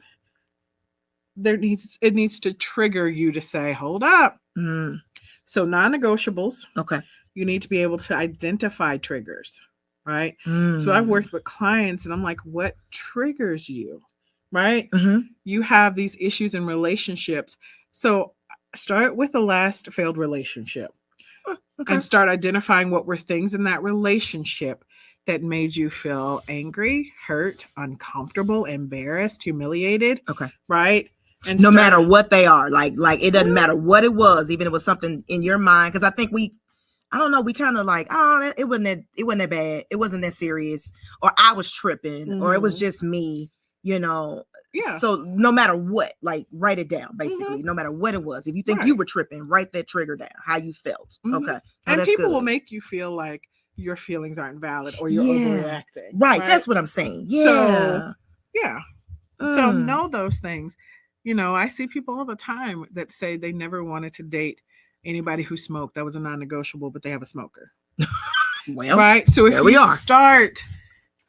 it needs to trigger you to say, hold up. So non-negotiables. Okay. You need to be able to identify triggers. Right. So I've worked with clients and I'm like, what triggers you? Right. You have these issues in relationships. So start with the last failed relationship. And start identifying what were things in that relationship that made you feel angry, hurt, uncomfortable, embarrassed, humiliated. Okay. Right. And no matter what they are, like it doesn't matter what it was, even if it was something in your mind. Because I think we kind of like, it wasn't that bad. It wasn't that serious. Or I was tripping or it was just me, Yeah. So no matter what, like write it down, basically, no matter what it was. If you think you were tripping, write that trigger down, how you felt. Okay. And people will make you feel like your feelings aren't valid or you're overreacting. Right. That's what I'm saying. Yeah. So, yeah. So know those things. I see people all the time that say they never wanted to date anybody who smoked. That was a non-negotiable, but they have a smoker. Well, right. So if you start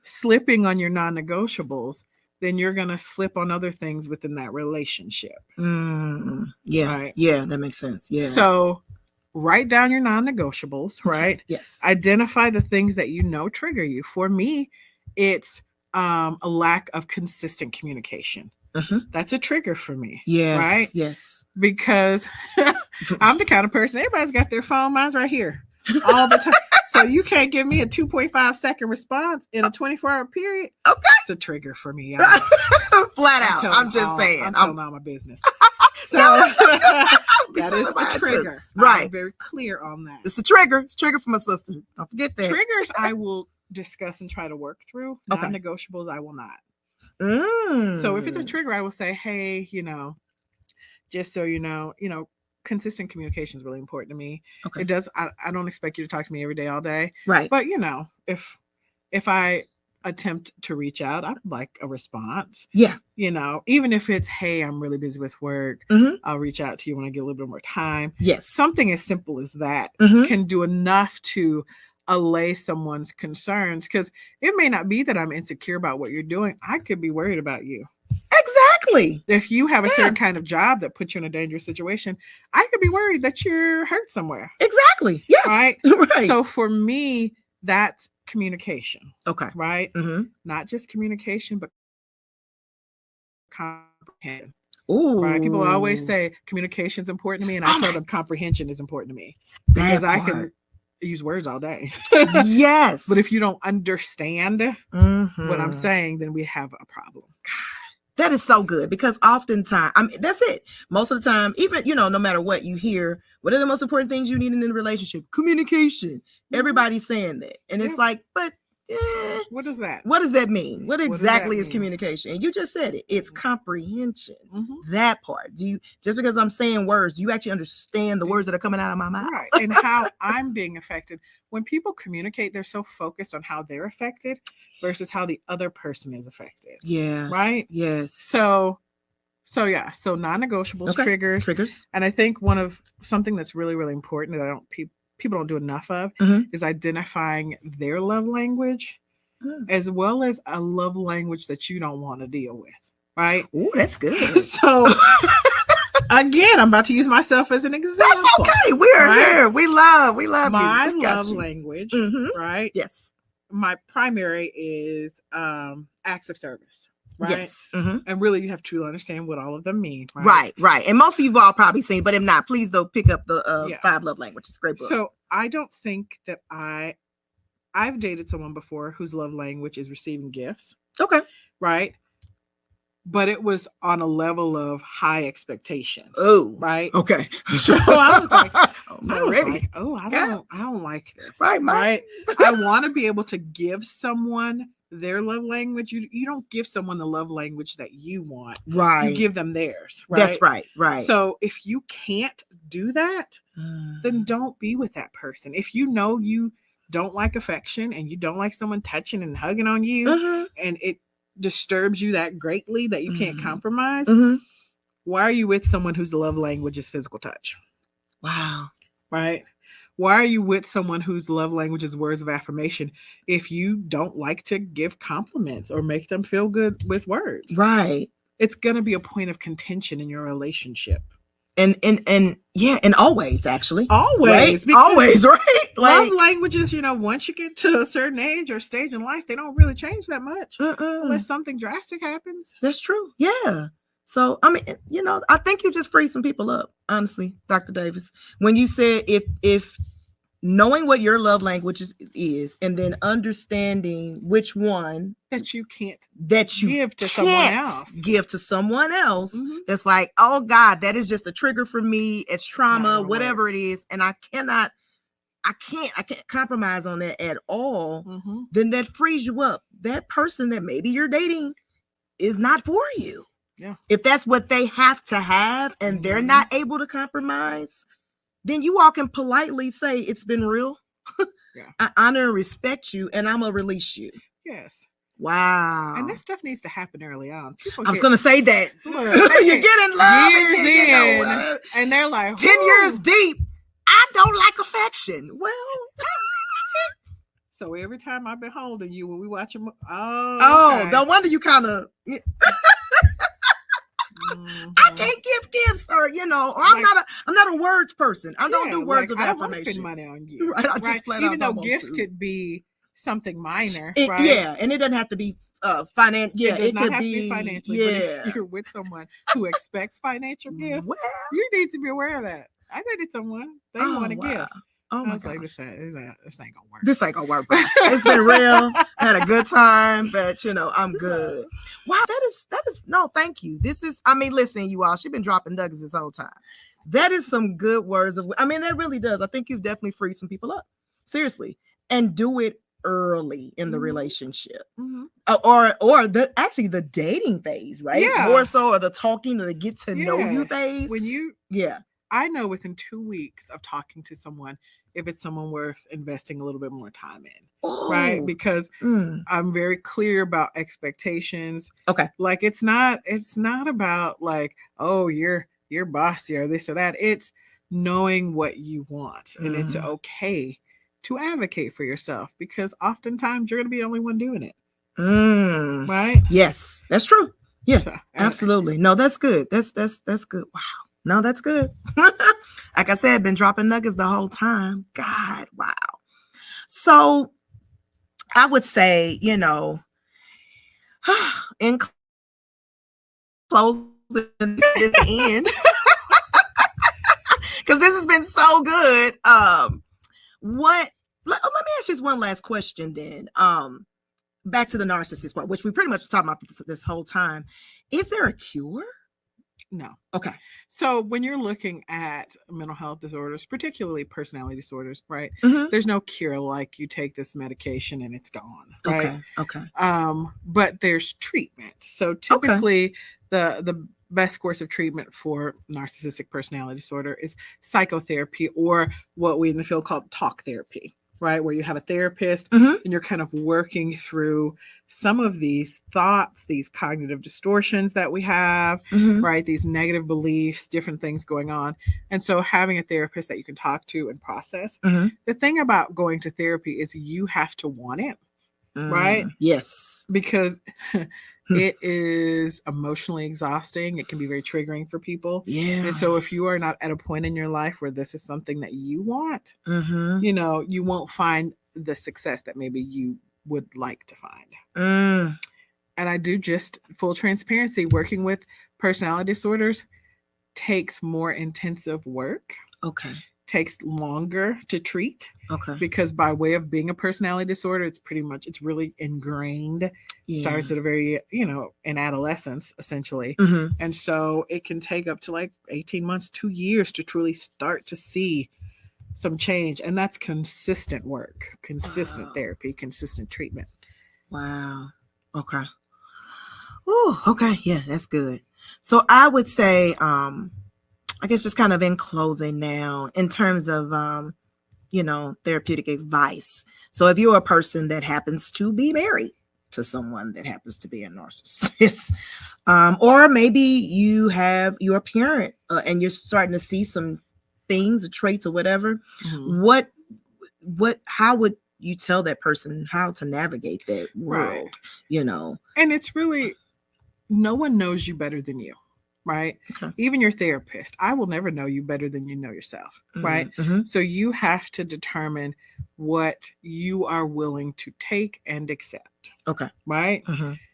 slipping on your non-negotiables, then you're going to slip on other things within that relationship. Yeah. Right? Yeah, that makes sense. Yeah. So write down your non-negotiables, right? Yes. Identify the things that you know trigger you. For me, it's a lack of consistent communication. That's a trigger for me. Yes. Right? Yes. Because I'm the kind of person, everybody's got their phone, mine's right here all the time. So you can't give me a 2.5 second response in a 24-hour period. Okay. It's a trigger for me. Flat out. I'm just saying. I'm telling all my business. So that is the trigger. Right. I'm very clear on that. It's the trigger. It's trigger for my sister. Don't forget that. Triggers I will discuss and try to work through. Okay. Non-negotiables I will not. Mm. So if it's a trigger, I will say, hey, just so you know, consistent communication is really important to me. Okay. It does. I don't expect you to talk to me every day, all day. Right. But if I attempt to reach out, I'd like a response. Yeah. Even if it's, hey, I'm really busy with work. I'll reach out to you when I get a little bit more time. Yes. Something as simple as that can do enough to allay someone's concerns, because it may not be that I'm insecure about what you're doing. I could be worried about you. Exactly. If you have a certain kind of job that puts you in a dangerous situation, I could be worried that you're hurt somewhere. Exactly. Yes. Right. Right. So for me, that's communication. Okay. Right. Not just communication, but comprehension. Ooh. Right. People always say communication is important to me, and I tell them comprehension is important to me, because I can use words all day. Yes. But if you don't understand what I'm saying, then we have a problem. That is so good, because oftentimes, that's it. Most of the time, even, no matter what you hear, what are the most important things you need in a relationship? Communication. Everybody's saying that. And it's like, but what does that? What does that mean? What exactly is mean? Communication? And you just said it. It's comprehension. That part. Just because I'm saying words, do you actually understand the words that are coming out of my mouth? Right. And how I'm being affected. When people communicate, they're so focused on how they're affected versus how the other person is affected. Yeah. Right? Yes. So non-negotiables, triggers. And I think something that's really, really important that people don't do enough of is identifying their love language, as well as a love language that you don't want to deal with. Right? Oh, that's good. So again, I'm about to use myself as an example. That's okay. We're here. We love my you. love language. Right? Yes. My primary is acts of service. Right. Yes. And really, you have to understand what all of them mean. Right. And most of you've all probably seen, but if not, please don't pick up the 5 Love Languages. Great book. So I don't think that I've dated someone before whose love language is receiving gifts. Okay. Right. But it was on a level of high expectation. Oh. Right. Okay. So I was like, I don't like this. Right. I want to be able to give someone their love language. You don't give someone the love language that you want. Right. You give them theirs. Right. That's right. Right. So if you can't do that, then don't be with that person. If you know you don't like affection and you don't like someone touching and hugging on you, and it disturbs you that greatly that you can't compromise, why are you with someone whose love language is physical touch? Wow. Right? Why are you with someone whose love language is words of affirmation if you don't like to give compliments or make them feel good with words? Right. It's going to be a point of contention in your relationship. And always, actually. Always. Right? Always, right? Love languages, once you get to a certain age or stage in life, they don't really change that much unless something drastic happens. That's true. Yeah. So, I think you just freed some people up, honestly, Dr. Davis, when you said if knowing what your love language is and then understanding which one that you can't give to someone else, that's like, oh God, that is just a trigger for me. It's trauma, whatever it is. And I can't compromise on that at all. Then that frees you up. That person that maybe you're dating is not for you. Yeah. If that's what they have to have and they're not able to compromise, then you all can politely say, it's been real. I honor and respect you, and I'm going to release you. Yes. Wow. And this stuff needs to happen early on. I was going to say that. You get in love. Years in, and they're like, 10 years deep. I don't like affection. Well. So every time I've been holding you when we watch them. No wonder you kind of. I can't give gifts, or or I'm not a words person. I don't do words of I don't want to affirmation. spend money on you. Right? I just flat Even out though don't gifts want to. could be something minor, It, right? Yeah, and it doesn't have to be financial. Yeah, it does not could have be to be financially. Yeah, But if you're with someone who expects financial gifts, well, you need to be aware of that. I dated someone, they wanted gifts. Oh I my was like, gosh. this ain't gonna work. This ain't gonna work, bro. It's been real. I had a good time, but I'm good. Wow, that is no, thank you. This is, I mean, listen, you all, she's been dropping nuggets this whole time. That is some good words of, I mean, that really does. I think you've definitely freed some people up. Seriously. And do it early in the relationship. Or the dating phase, right? Yeah. More so, or the talking, or the get to know you phase. When you I know within 2 weeks of talking to someone if it's someone worth investing a little bit more time in, right? Because I'm very clear about expectations. Okay. Like it's not about like, oh, you're bossy or this or that. It's knowing what you want, and it's okay to advocate for yourself, because oftentimes you're going to be the only one doing it. Right? Yes, that's true. Yeah, So, absolutely. No, that's good. That's good. Wow. No, that's good. Like I said, been dropping nuggets the whole time. God, wow. So I would say, in closing at the end, because this has been so good. Let me ask you one last question then. Back to the narcissist part, which we pretty much was talking about this whole time. Is there a cure? No. Okay. So when you're looking at mental health disorders, particularly personality disorders, right? There's no cure, like you take this medication and it's gone, right? Okay. But there's treatment. So typically the best course of treatment for narcissistic personality disorder is psychotherapy, or what we in the field call talk therapy. Right, where you have a therapist and you're kind of working through some of these thoughts, these cognitive distortions that we have, right? These negative beliefs, different things going on. And so having a therapist that you can talk to and process. The thing about going to therapy is you have to want it, right? Yes. Because it is emotionally exhausting. It can be very triggering for people. Yeah. And so if you are not at a point in your life where this is something that you want, you won't find the success that maybe you would like to find. And I do, just full transparency, working with personality disorders takes more intensive work. Okay. Takes longer to treat. Okay. Because by way of being a personality disorder, it's really ingrained. Starts at a very, in adolescence, essentially. And so it can take up to like 18 months, 2 years to truly start to see some change. And that's consistent work, consistent therapy, consistent treatment. Wow. Okay. Oh, okay. Yeah, that's good. So I would say, I guess just kind of in closing now, in terms of, therapeutic advice. So if you're a person that happens to be married to someone that happens to be a narcissist, or maybe you're a parent and you're starting to see some things or traits or whatever, how would you tell that person how to navigate that world? Right. And it's really, no one knows you better than you. Right. Okay. Even your therapist, I will never know you better than you know yourself. Right. So you have to determine what you are willing to take and accept. Okay. Right.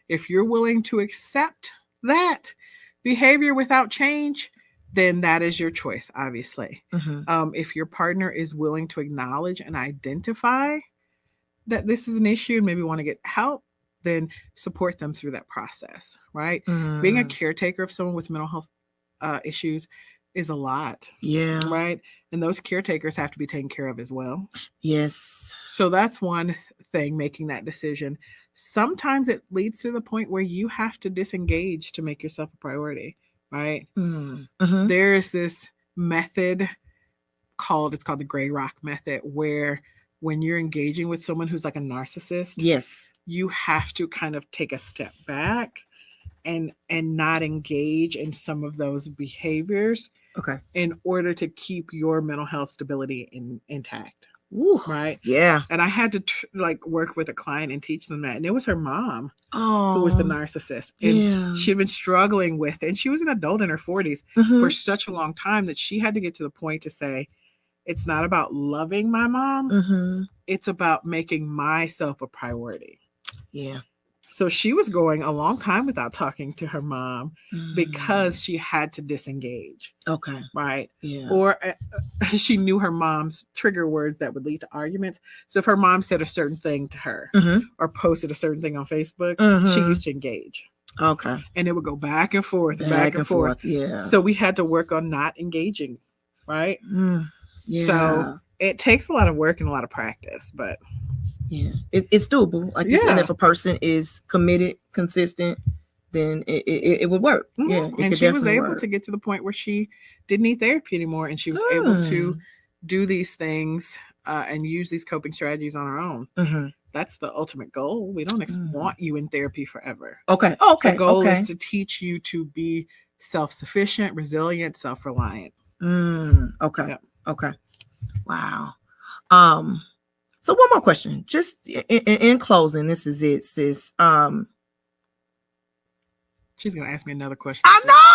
If you're willing to accept that behavior without change, then that is your choice, obviously. If your partner is willing to acknowledge and identify that this is an issue and maybe want to get help, then support them through that process, right? Being a caretaker of someone with mental health issues is a lot. Yeah. Right? And those caretakers have to be taken care of as well. Yes. So that's one thing, making that decision. Sometimes it leads to the point where you have to disengage to make yourself a priority, right? There is this method called the gray rock method, where when you're engaging with someone who's like a narcissist, yes, you have to kind of take a step back and not engage in some of those behaviors. Okay. In order to keep your mental health stability intact. Woo. Right. Yeah. And I had to work with a client and teach them that. And it was her mom Oh, who was the narcissist. And yeah. she'd been struggling with it. And she was an adult in her 40s for such a long time that she had to get to the point to say, it's not about loving my mom. It's about making myself a priority. Yeah. So she was going a long time without talking to her mom because she had to disengage. Okay. Right. Yeah. Or she knew her mom's trigger words that would lead to arguments. So if her mom said a certain thing to her or posted a certain thing on Facebook, she used to engage. Okay. And it would go back and forth and back and forth. Yeah. So we had to work on not engaging. Right. Yeah. So it takes a lot of work and a lot of practice, but yeah, it's doable. Like you said, if a person is committed, consistent, then it would work. Yeah, and she was able to get to the point where she didn't need therapy anymore, and she was able to do these things and use these coping strategies on her own. That's the ultimate goal. We don't want you in therapy forever. Okay. The goal is to teach you to be self-sufficient, resilient, self-reliant. Okay. Yep. Okay. Wow. So one more question, just in closing, this is it, sis. She's gonna ask me another question. I know,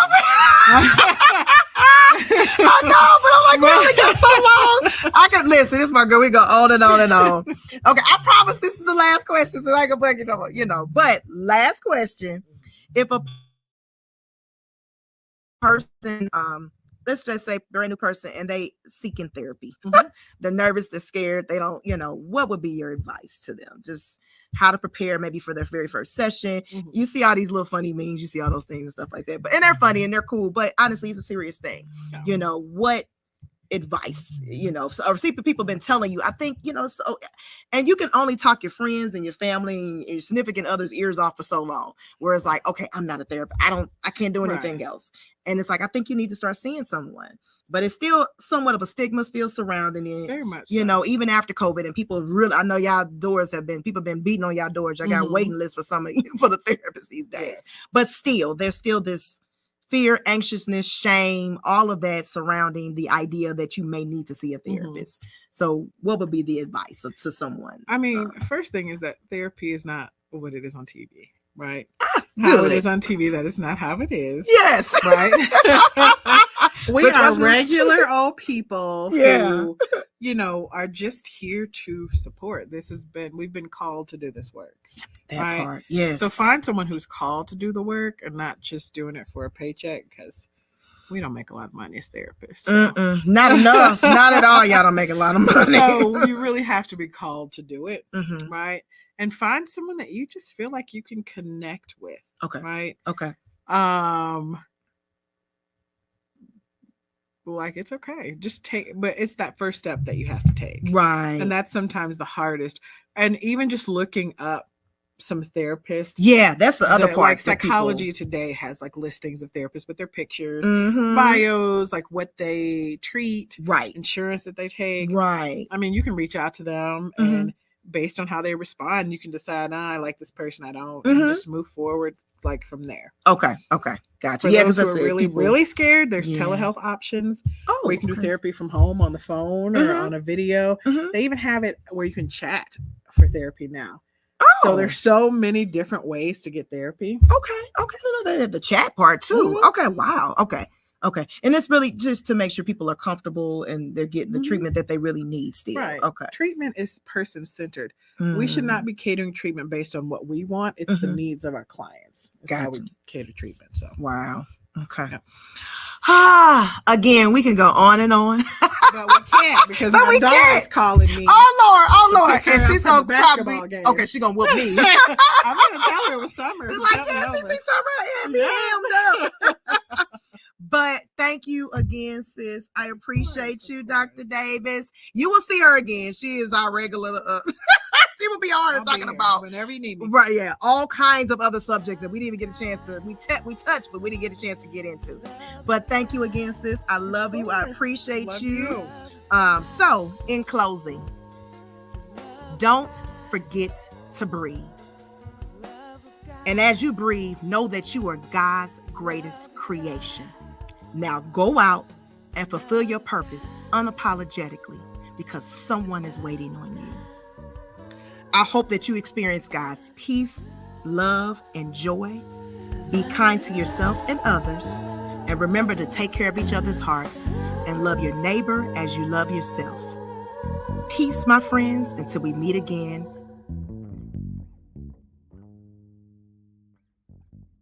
but I'm like, we only got so long. I can listen. This is my girl. We go on and on and on. Okay, I promise this is the last question, so I can bring it over. But last question: if a person, let's just say brand new person, and they seeking therapy, they're nervous, they're scared, they don't, what would be your advice to them? Just how to prepare maybe for their very first session. You see all these little funny memes, you see all those things and stuff like that, and they're funny and they're cool, but honestly, it's a serious thing. What advice, or see people been telling you, I think, so, and you can only talk your friends and your family and your significant others' ears off for so long, where it's like, okay, I'm not a therapist, I can't do anything else. And it's like, I think you need to start seeing someone, but it's still somewhat of a stigma still surrounding it. Very much so. Even after COVID, and people really, I know y'all doors people been beating on y'all doors. I got waiting lists for some of you for the therapists these days, but still, there's still this fear, anxiousness, shame, all of that surrounding the idea that you may need to see a therapist. So what would be the advice to someone? I mean, first thing is that therapy is not what it is on TV, right? How it is on TV, that is not how it is. Yes. Right? We are regular old people who, are just here to support. We've been called to do this work. That part, yes. So find someone who's called to do the work and not just doing it for a paycheck, because we don't make a lot of money as therapists. So. Not enough. Not at all. Y'all don't make a lot of money. So you really have to be called to do it, right? And find someone that you just feel like you can connect with. Okay. Right? Okay. Like, it's okay. Just but it's that first step that you have to take. Right. And that's sometimes the hardest. And even just looking up some therapists. Yeah, that's the other part. Like Psychology Today has like listings of therapists with their pictures, bios, like what they treat, right, insurance that they take. Right. I mean, you can reach out to them and based on how they respond, you can decide, I like this person, I don't, and just move forward like from there. Okay. Gotcha. For those who are really scared, there's telehealth options where you can do therapy from home on the phone or on a video. They even have it where you can chat for therapy now. So there's so many different ways to get therapy. Okay. I don't know that the chat part too. Okay. Wow. Okay. And it's really just to make sure people are comfortable and they're getting the treatment that they really need still. Right. Okay. Treatment is person-centered. We should not be catering treatment based on what we want. It's the needs of our clients. It's how we cater treatment. So wow. Okay. Yeah. Again, we can go on and on. But we can't because my daughter's calling me. Oh Lord. And she's gonna probably she's gonna whoop me. I'm gonna tell her it was summer. It's like, it's summer. But thank you again, sis. I appreciate you, Dr. Davis. You will see her again. She is our regular. She will be on talking about whenever you need me. Right, yeah, all kinds of other subjects that we didn't even get a chance to. We touched, but we didn't get a chance to get into. But thank you again, sis. I love you. I appreciate you. So in closing, don't forget to breathe. And as you breathe, know that you are God's greatest creation. Now go out and fulfill your purpose unapologetically because someone is waiting on you. I hope that you experience God's peace, love, and joy. Be kind to yourself and others, and remember to take care of each other's hearts and love your neighbor as you love yourself. Peace, my friends, until we meet again.